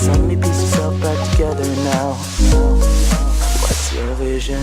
Let me piece yourself back together now. What's your vision?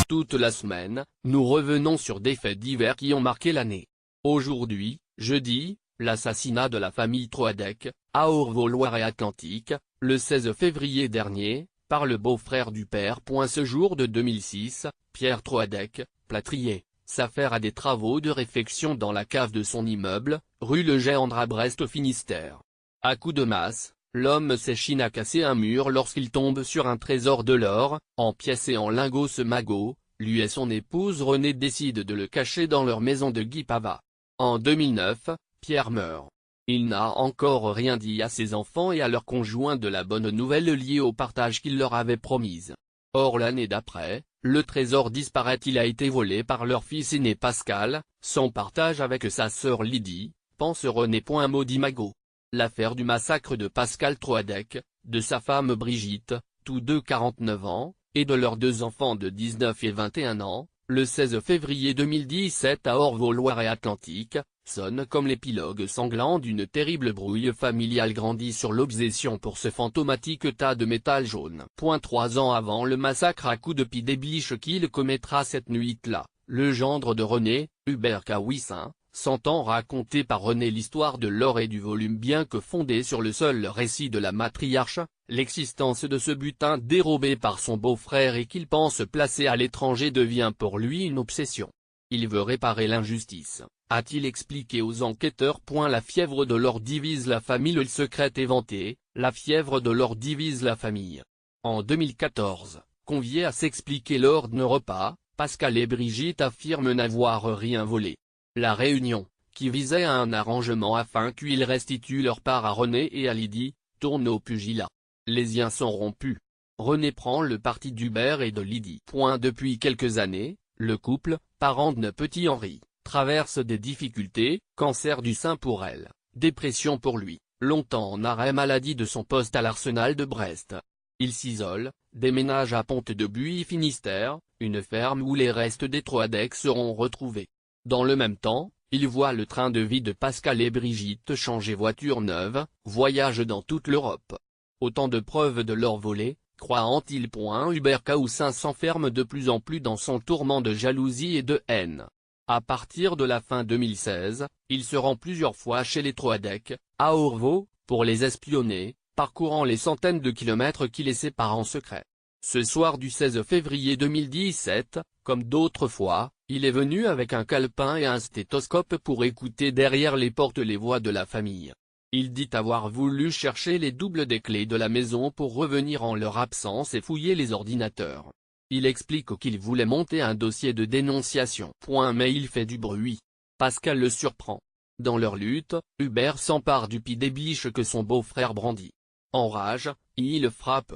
Toute la semaine, nous revenons sur des faits divers qui ont marqué l'année. Aujourd'hui, jeudi, l'assassinat de la famille Troadec, à Orvault-Loire-et-Atlantique, le 16 février dernier, par le beau-frère du père. Ce jour de 2006, Pierre Troadec, plâtrier, s'affaire à des travaux de réfection dans la cave de son immeuble, rue Le Gendre à Brest au Finistère. À coups de masse, l'homme s'échine à casser un mur lorsqu'il tombe sur un trésor de l'or, en pièces et en lingots. Ce magot, lui et son épouse Renée décident de le cacher dans leur maison de Guipava. En 2009, Pierre meurt. Il n'a encore rien dit à ses enfants et à leur conjoint de la bonne nouvelle liée au partage qu'il leur avait promise. Or l'année d'après, le trésor disparaît. Il a été volé par leur fils aîné Pascal, sans partage avec sa sœur Lydie, pense Renée. Maudit magot. L'affaire du massacre de Pascal Troadec, de sa femme Brigitte, tous deux 49 ans, et de leurs deux enfants de 19 et 21 ans, le 16 février 2017 à Orvault-Loire-et-Atlantique, sonne comme l'épilogue sanglant d'une terrible brouille familiale grandie sur l'obsession pour ce fantomatique tas de métal jaune. 3 ans avant le massacre à coups de pied des biches qu'il commettra cette nuit-là, le gendre de Renée, Hubert Kawissin, s'entend raconter par Renée l'histoire de l'or et du volume. Bien que fondée sur le seul récit de la matriarche, l'existence de ce butin dérobé par son beau-frère et qu'il pense placer à l'étranger devient pour lui une obsession. Il veut réparer l'injustice, a-t-il expliqué aux enquêteurs. La fièvre de l'or divise la famille. Le secret éventé, la fièvre de l'or divise la famille. En 2014, conviés à s'expliquer lors d'un repas, Pascal et Brigitte affirment n'avoir rien volé. La réunion, qui visait à un arrangement afin qu'ils restituent leur part à Renée et à Lydie, tourne au pugilat. Les liens sont rompus. Renée prend le parti d'Hubert et de Lydie. Depuis quelques années, le couple, parent de petit Henri, traverse des difficultés, cancer du sein pour elle, dépression pour lui, longtemps en arrêt maladie de son poste à l'Arsenal de Brest. Il s'isole, déménage à Pont-de-Buis Finistère, une ferme où les restes des Troadec seront retrouvés. Dans le même temps, il voit le train de vie de Pascal et Brigitte changer voiture neuve, voyage dans toute l'Europe. Autant de preuves de l'or volé, croit-il. Hubert Kawissin s'enferme de plus en plus dans son tourment de jalousie et de haine. À partir de la fin 2016, il se rend plusieurs fois chez les Troadec, à Orvault, pour les espionner, parcourant les centaines de kilomètres qui les séparent en secret. Ce soir du 16 février 2017, comme d'autres fois, il est venu avec un calepin et un stéthoscope pour écouter derrière les portes les voix de la famille. Il dit avoir voulu chercher les doubles des clés de la maison pour revenir en leur absence et fouiller les ordinateurs. Il explique qu'il voulait monter un dossier de dénonciation. Mais il fait du bruit. Pascal le surprend. Dans leur lutte, Hubert s'empare du pied des biches que son beau-frère brandit. En rage, il le frappe.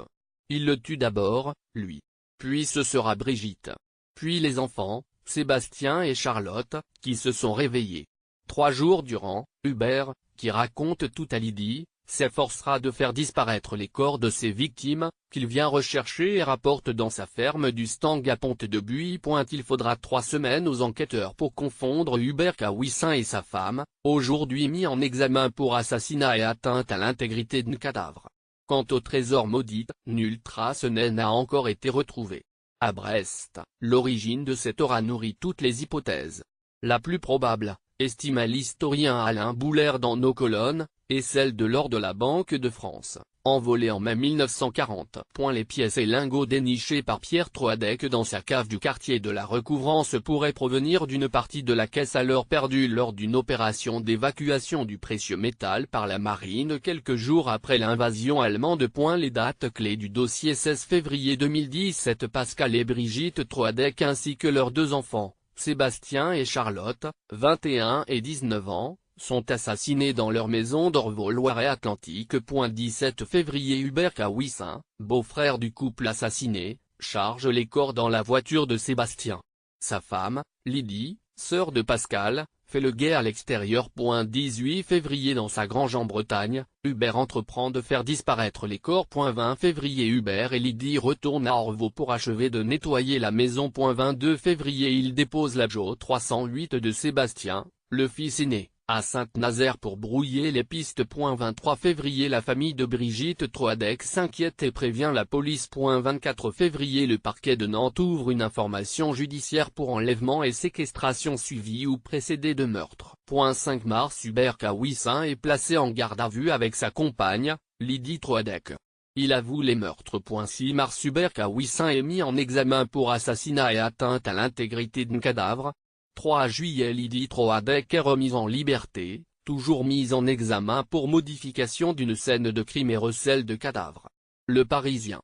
Il le tue d'abord, lui. Puis ce sera Brigitte. Puis les enfants, Sébastien et Charlotte, qui se sont réveillés. 3 jours durant, Hubert, qui raconte tout à Lydie, s'efforcera de faire disparaître les corps de ses victimes, qu'il vient rechercher et rapporte dans sa ferme du Stang à Pont-de-Buis. Il faudra 3 semaines aux enquêteurs pour confondre Hubert Kawissin et sa femme, aujourd'hui mis en examen pour assassinat et atteinte à l'intégrité d'un cadavre. Quant au trésor maudit, nulle trace n'a encore été retrouvée. À Brest, l'origine de cet or a nourri toutes les hypothèses. La plus probable, estime l'historien Alain Bouler dans nos colonnes, est celle de l'or de la Banque de France, envolé en mai 1940. Les pièces et lingots dénichés par Pierre Troadec dans sa cave du quartier de la Recouvrance pourraient provenir d'une partie de la caisse alors perdue lors d'une opération d'évacuation du précieux métal par la marine quelques jours après l'invasion allemande. Les dates clés du dossier: 16 février 2017, Pascal et Brigitte Troadec ainsi que leurs 2 enfants, Sébastien et Charlotte, 21 et 19 ans, sont assassinés dans leur maison d'Orvault-Loire-et-Atlantique. 17 février, Hubert Kawissin, beau-frère du couple assassiné, charge les corps dans la voiture de Sébastien. Sa femme, Lydie, sœur de Pascal, fait le guet à l'extérieur. 18 février, dans sa grange en Bretagne, Hubert entreprend de faire disparaître les corps. 20 février, Hubert et Lydie retournent à Orvault pour achever de nettoyer la maison. 22 février, il dépose la Peugeot 308 de Sébastien, le fils aîné, à Saint-Nazaire pour brouiller les pistes. 23 février La famille de Brigitte Troadec s'inquiète et prévient la police. 24 février Le parquet de Nantes ouvre une information judiciaire pour enlèvement et séquestration suivie ou précédée de meurtre. 5 mars Hubert Kawissin est placé en garde à vue avec sa compagne, Lydie Troadec. Il avoue les meurtres. 6 mars Hubert Kawissin est mis en examen pour assassinat et atteinte à l'intégrité d'un cadavre. 3 juillet Lydie Troadec est remise en liberté, toujours mise en examen pour modification d'une scène de crime et recel de cadavre. Le Parisien.